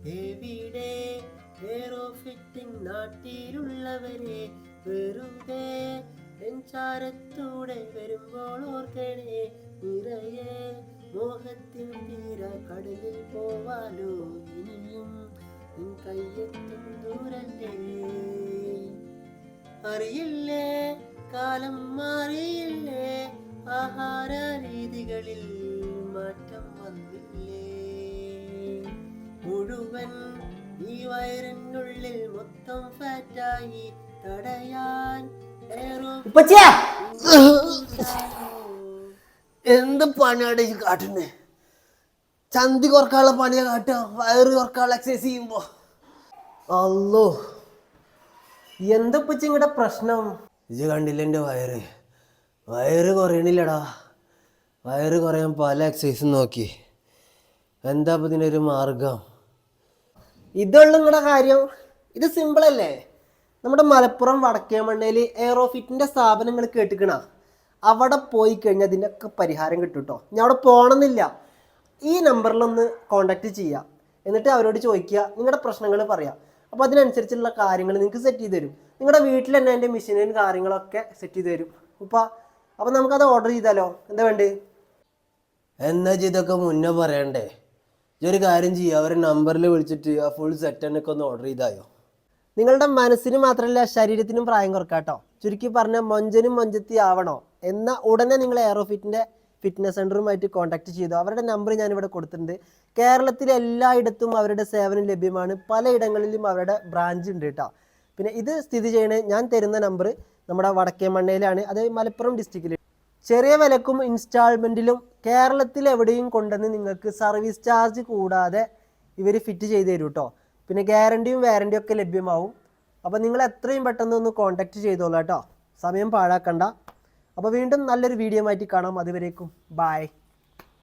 എവിടെ aero fitting നാട്ടിലുള്ളവരെ വെറുതെ നെഞ്ചാരത്തൂടെ വരുമ്പോൾ ഓർക്കണേ നിറയെ മോഹത്തിൻ തീര കടലിൽ പോവാലോ ഇനിയും നിൻ കയ്യെത്തും ദൂരല്ലേ അറിയില്ലേ കാലം മാറിയില്ലേ ആഹാര രീതികളിൽ മാറ്റം വന്നില്ലേ മുഴുവൻ ഈ വയറിനുള്ളിൽ മൊത്തം ഫാറ്റായി തടയാൻ എന്ത് പണിയാണ് ഈ കാട്ടുന്നേ ചന്തി കുറക്കാനുള്ള പണിയാ കാട്ടുക വയറ് കുറക്കാനുള്ള എക്സസൈസ് ചെയ്യുമ്പോ അല്ലോ എന്തപ്പച്ച ഇങ്ങടെ പ്രശ്നം ഇത് കണ്ടില്ല എൻ്റെ വയറ് കുറയണില്ലടാ വയറ് കുറയാൻ പല എക്സസൈസും നോക്കി എന്താ ഇപ്പം ഇതിനൊരു മാർഗം ഇതുള്ള നിങ്ങളുടെ കാര്യം ഇത് സിമ്പിൾ അല്ലേ നമ്മുടെ മലപ്പുറം വടക്കേമണ്ണയിൽ എയറോഫിറ്റിന്റെ സ്ഥാപനങ്ങൾ കേട്ടിക്കണ അവിടെ പോയി കഴിഞ്ഞാൽ അതിനൊക്കെ പരിഹാരം കിട്ടും കേട്ടോ ഞാൻ അവിടെ പോകണമെന്നില്ല ഈ നമ്പറിലൊന്ന് കോണ്ടാക്ട് ചെയ്യുക എന്നിട്ട് അവരോട് ചോദിക്കുക നിങ്ങളുടെ പ്രശ്നങ്ങൾ പറയാം അപ്പോൾ അതിനനുസരിച്ചുള്ള കാര്യങ്ങൾ നിങ്ങൾക്ക് സെറ്റ് ചെയ്ത് തരും നിങ്ങളുടെ വീട്ടിൽ തന്നെ എൻ്റെ മെഷീനും കാര്യങ്ങളൊക്കെ സെറ്റ് ചെയ്ത് തരും അപ്പോൾ നമുക്കത് ഓർഡർ ചെയ്താലോ എന്താ വേണ്ടേ എന്നാ ഇതൊക്കെ മുന്നേ പറയണ്ടേ ഒരു കാര്യം ചെയ്യുക അവരെ നമ്പറിൽ വിളിച്ചിട്ട് ആ ഫുൾ സെറ്റനൊക്കെ ഒന്ന് ഓർഡർ ചെയ്തായോ നിങ്ങളുടെ മനസ്സിന് മാത്രമല്ല ശരീരത്തിനും പ്രായം കുറക്കാട്ടോ ചുരുക്കി പറഞ്ഞാൽ മൊഞ്ചനും മൊഞ്ചത്തി ആവണോ എന്നാൽ ഉടനെ നിങ്ങൾ എയറോഫിറ്റിൻ്റെ ഫിറ്റ്നസ് സെൻ്ററുമായിട്ട് കോൺടാക്ട് ചെയ്തു അവരുടെ നമ്പർ ഞാനിവിടെ കൊടുത്തിട്ടുണ്ട് കേരളത്തിലെ എല്ലായിടത്തും അവരുടെ സേവനം ലഭ്യമാണ് പലയിടങ്ങളിലും അവരുടെ ബ്രാഞ്ച് ഉണ്ട് കേട്ടോ പിന്നെ ഇത് സ്ഥിതി ചെയ്യണത് ഞാൻ തരുന്ന നമ്പർ നമ്മുടെ വടക്കേമണ്ണയിലാണ് അത് മലപ്പുറം ഡിസ്ട്രിക്റ്റിൽ ചെറിയ വിലക്കും ഇൻസ്റ്റാൾമെൻറ്റിലും കേരളത്തിൽ എവിടെയും കൊണ്ടുവന്ന് നിങ്ങൾക്ക് സർവീസ് ചാർജ് കൂടാതെ ഇവർ ഫിറ്റ് ചെയ്ത് തരും കേട്ടോ പിന്നെ ഗ്യാരണ്ടിയും വാറണ്ടിയും ഒക്കെ ലഭ്യമാവും അപ്പോൾ നിങ്ങൾ എത്രയും പെട്ടെന്ന് ഒന്ന് കോൺടാക്ട് ചെയ്തോളൂ കേട്ടോ സമയം പാഴാക്കണ്ട അപ്പോൾ വീണ്ടും നല്ലൊരു വീഡിയോ ആയിട്ട് കാണാം അതുവരേക്കും ബൈ